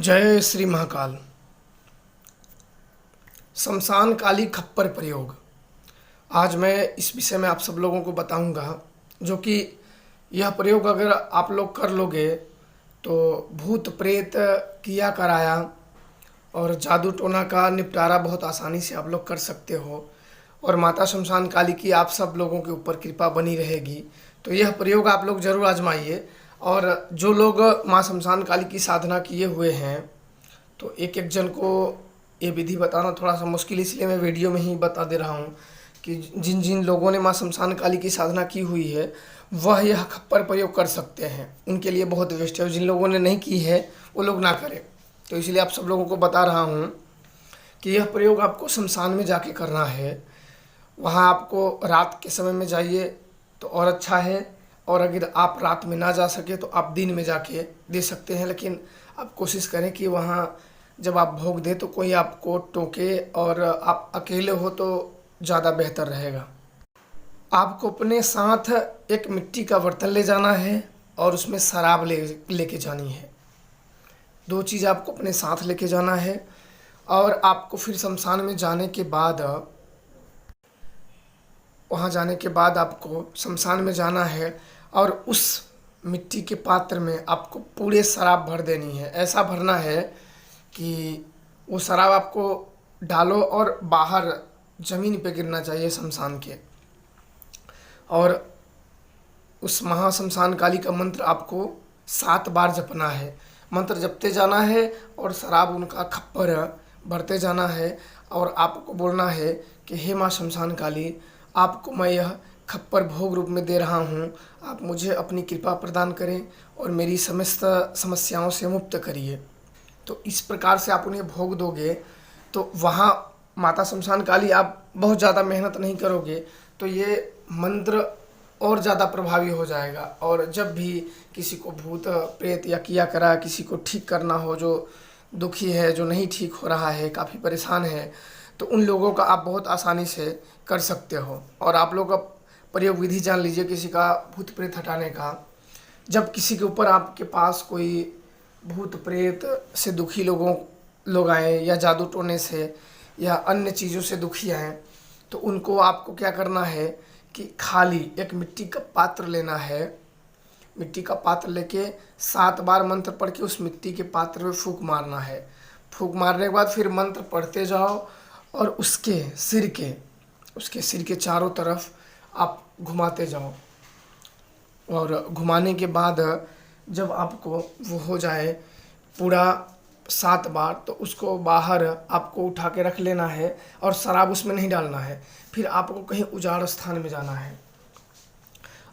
जय श्री महाकाल। शमशान काली खप्पर प्रयोग। आज मैं इस विषय में आप सब लोगों को बताऊंगा, जो कि यह प्रयोग अगर आप लोग कर लोगे तो भूत प्रेत किया कराया और जादू टोना का निपटारा बहुत आसानी से आप लोग कर सकते हो और माता शमशान काली की आप सब लोगों के ऊपर कृपा बनी रहेगी। तो यह प्रयोग आप लोग ज़रूर आजमाइए। और जो लोग माँ शमशान काली की साधना किए हुए हैं तो एक एक जन को ये विधि बताना थोड़ा सा मुश्किल, इसलिए मैं वीडियो में ही बता दे रहा हूँ कि जिन जिन लोगों ने माँ शमशान काली की साधना की हुई है वह यह खप्पर प्रयोग कर सकते हैं। उनके लिए बहुत बेस्ट है। जिन लोगों ने नहीं की है वो लोग ना करें। तो इसलिए आप सब लोगों को बता रहा हूँ कि यह प्रयोग आपको शमशान में जाके करना है। वहाँ आपको रात के समय में जाइए तो और अच्छा है, और अगर आप रात में ना जा सके तो आप दिन में जाके दे सकते हैं। लेकिन आप कोशिश करें कि वहाँ जब आप भोग दें तो कोई आपको टोके और आप अकेले हो तो ज़्यादा बेहतर रहेगा। आपको अपने साथ एक मिट्टी का बर्तन ले जाना है और उसमें शराब लेके जानी है। दो चीज़ आपको अपने साथ लेके जाना है। और आपको फिर शमशान में जाने के बाद, वहाँ जाने के बाद आपको शमशान में जाना है और उस मिट्टी के पात्र में आपको पूरे शराब भर देनी है। ऐसा भरना है कि वो शराब आपको डालो और बाहर ज़मीन पे गिरना चाहिए शमशान के। और उस महाशमशान काली का मंत्र आपको 7 बार जपना है। मंत्र जपते जाना है और शराब उनका खप्पर भरते जाना है। और आपको बोलना है कि हे माँ शमशान काली, आपको मैं यह खप्पर भोग रूप में दे रहा हूँ। आप मुझे अपनी कृपा प्रदान करें और मेरी समस्त समस्याओं से मुक्त करिए। तो इस प्रकार से आप उन्हें भोग दोगे तो वहाँ माता शमशान काली, आप बहुत ज़्यादा मेहनत नहीं करोगे तो ये मंत्र और ज़्यादा प्रभावी हो जाएगा। और जब भी किसी को भूत प्रेत या किया करा किसी को ठीक करना हो, जो दुखी है, जो नहीं ठीक हो रहा है, काफ़ी परेशान है, तो उन लोगों का आप बहुत आसानी से कर सकते हो। और आप लोग का प्रयोग विधि जान लीजिए किसी का भूत प्रेत हटाने का। जब किसी के ऊपर आपके पास कोई भूत प्रेत से दुखी लोग आए या जादू टोने से या अन्य चीज़ों से दुखी आए, तो उनको आपको क्या करना है कि खाली एक मिट्टी का पात्र लेना है। मिट्टी का पात्र लेके 7 बार मंत्र पढ़ के उस मिट्टी के पात्र में फूंक मारना है। फूंक मारने के बाद फिर मंत्र पढ़ते जाओ और उसके सिर के चारों तरफ आप घुमाते जाओ। और घुमाने के बाद जब आपको वो हो जाए पूरा 7 बार, तो उसको बाहर आपको उठा के रख लेना है और शराब उसमें नहीं डालना है। फिर आपको कहीं उजाड़ स्थान में जाना है।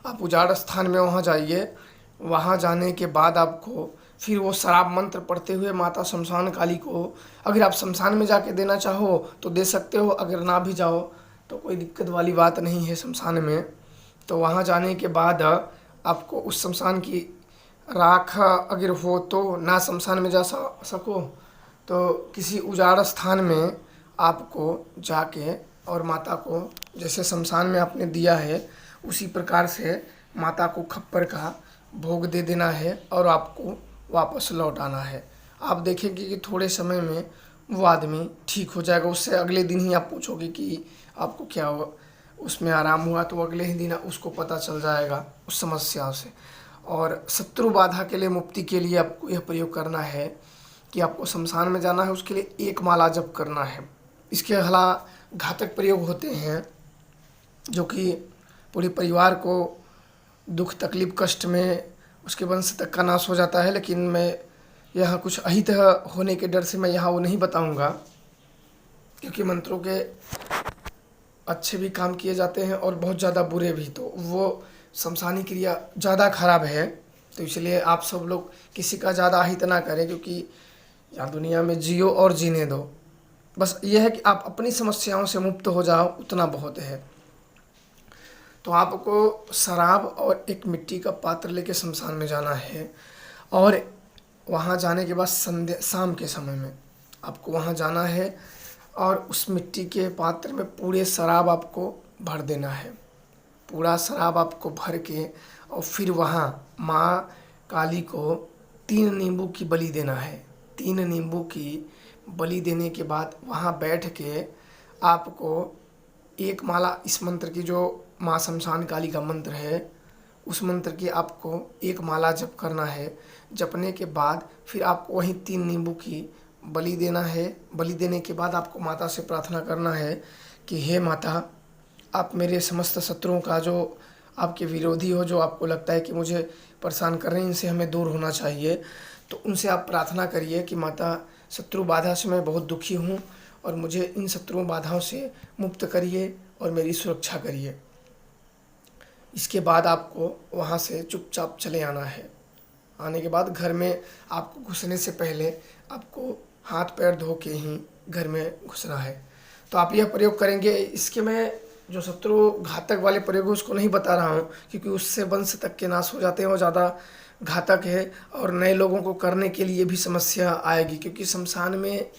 आप उजाड़ स्थान में वहाँ जाइए। वहाँ जाने के बाद आपको फिर वो शराब मंत्र पढ़ते हुए माता शमशान काली को, अगर आप शमशान में जाके देना चाहो तो दे सकते हो, अगर ना भी जाओ तो कोई दिक्कत वाली बात नहीं है शमशान में। तो वहाँ जाने के बाद आपको उस शमशान की राख अगर हो तो, ना शमशान में जा सको तो किसी उजाड़ स्थान में आपको जाके और माता को जैसे शमशान में आपने दिया है उसी प्रकार से माता को खप्पर का भोग दे देना है और आपको वापस लौट आना है। आप देखेंगे कि थोड़े समय में वो आदमी ठीक हो जाएगा। उससे अगले दिन ही आप पूछोगे कि आपको क्या हुआ, उसमें आराम हुआ, तो अगले ही दिन उसको पता चल जाएगा उस समस्या से। और शत्रु बाधा के लिए, मुक्ति के लिए आपको यह प्रयोग करना है कि आपको शमशान में जाना है, उसके लिए 1 माला जप करना है। इसके अलावा घातक प्रयोग होते हैं जो कि पूरे परिवार को दुख तकलीफ कष्ट में उसके वंश तक का नाश हो जाता है। लेकिन मैं यहाँ कुछ अहित होने के डर से मैं यहाँ वो नहीं बताऊँगा, क्योंकि मंत्रों के अच्छे भी काम किए जाते हैं और बहुत ज़्यादा बुरे भी। तो वो शमशानी क्रिया ज़्यादा खराब है। तो इसलिए आप सब लोग किसी का ज़्यादा अहित ना करें, क्योंकि यहाँ दुनिया में जियो और जीने दो। बस यह है कि आप अपनी समस्याओं से मुक्त हो जाओ, उतना बहुत है। तो आपको शराब और एक मिट्टी का पात्र लेके शमशान में जाना है। और वहाँ जाने के बाद शाम के समय में आपको वहाँ जाना है और उस मिट्टी के पात्र में पूरे शराब आपको भर देना है। पूरा शराब आपको भर के और फिर वहाँ माँ काली को 3 नींबू की बलि देना है। 3 नींबू की बलि देने के बाद वहाँ बैठ के आपको एक माला इस मंत्र की, जो माँ शमशान काली का मंत्र है, उस मंत्र की आपको एक माला जप करना है। जपने के बाद फिर आपको वहीं 3 नींबू की बलि देना है। बलि देने के बाद आपको माता से प्रार्थना करना है कि हे माता, आप मेरे समस्त शत्रुओं का, जो आपके विरोधी हो, जो आपको लगता है कि मुझे परेशान कर रहे हैं, इनसे हमें दूर होना चाहिए, तो उनसे आप प्रार्थना करिए कि माता, शत्रु बाधा से मैं बहुत दुखी हूँ और मुझे इन शत्रु बाधाओं से मुक्त करिए और मेरी सुरक्षा करिए। इसके बाद आपको वहाँ से चुपचाप चले आना है। आने के बाद घर में आपको घुसने से पहले आपको हाथ पैर धो के ही घर में घुसना है। तो आप यह प्रयोग करेंगे। इसके मैं जो शत्रु घातक वाले प्रयोग है उसको नहीं बता रहा हूँ, क्योंकि उससे वंश तक के नाश हो जाते हैं, वो ज़्यादा घातक है और नए लोगों को करने के लिए भी समस्या आएगी, क्योंकि शमशान में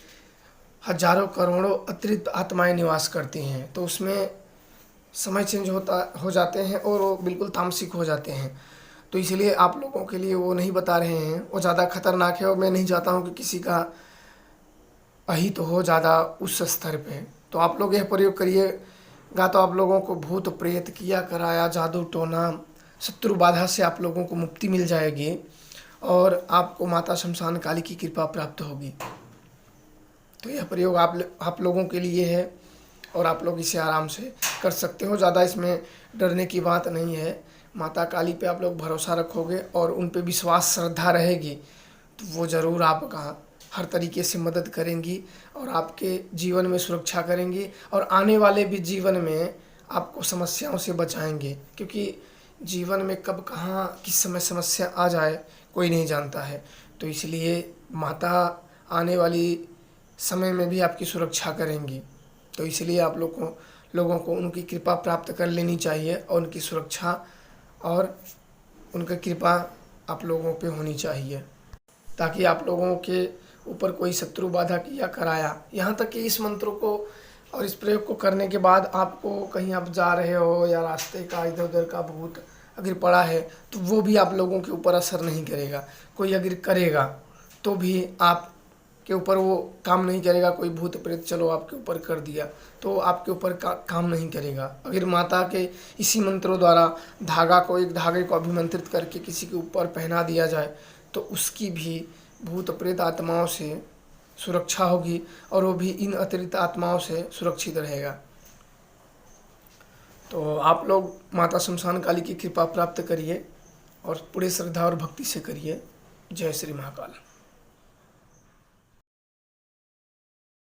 हजारों करोड़ों अतिरिक्त आत्माएं निवास करती हैं। तो उसमें समय चेंज हो जाते हैं और वो बिल्कुल तामसिक हो जाते हैं। तो इसलिए आप लोगों के लिए वो नहीं बता रहे हैं, वो ज़्यादा खतरनाक है और मैं नहीं चाहता हूँ कि किसी का अहित हो ज़्यादा उस स्तर पे। तो आप लोग यह प्रयोग करिएगा तो आप लोगों को भूत प्रेत, किया कराया, जादू टोना, शत्रु बाधा से आप लोगों को मुक्ति मिल जाएगी और आपको माता शमशान काली की कृपा प्राप्त होगी। तो यह प्रयोग आप लोगों के लिए है और आप लोग इसे आराम से कर सकते हो। ज़्यादा इसमें डरने की बात नहीं है। माता काली पे आप लोग भरोसा रखोगे और उन पे विश्वास, श्रद्धा रहेगी तो वो ज़रूर आपका हर तरीके से मदद करेंगी और आपके जीवन में सुरक्षा करेंगी और आने वाले भी जीवन में आपको समस्याओं से बचाएंगे, क्योंकि जीवन में कब कहाँ किस समय समस्या आ जाए कोई नहीं जानता है। तो इसलिए माता आने वाली समय में भी आपकी सुरक्षा करेंगी। तो इसलिए आप लोगों को उनकी कृपा प्राप्त कर लेनी चाहिए और उनकी सुरक्षा और उनकी कृपा आप लोगों पे होनी चाहिए, ताकि आप लोगों के ऊपर कोई शत्रु बाधा किया कराया। यहाँ तक कि इस मंत्रों को और इस प्रयोग को करने के बाद आपको कहीं आप जा रहे हो या रास्ते का इधर उधर का भूत अगर पड़ा है तो वो भी आप लोगों के ऊपर असर नहीं करेगा। कोई अगर करेगा तो भी आप के ऊपर वो काम नहीं करेगा। कोई भूत प्रेत चलो आपके ऊपर कर दिया तो आपके ऊपर काम नहीं करेगा। अगर माता के इसी मंत्रों द्वारा एक धागे को अभिमंत्रित करके किसी के ऊपर पहना दिया जाए तो उसकी भी भूत प्रेत आत्माओं से सुरक्षा होगी और वो भी इन अतिरिक्त आत्माओं से सुरक्षित रहेगा। तो आप लोग माता शमशान काली की कृपा प्राप्त करिए और पूरे श्रद्धा और भक्ति से करिए। जय श्री महाकाल।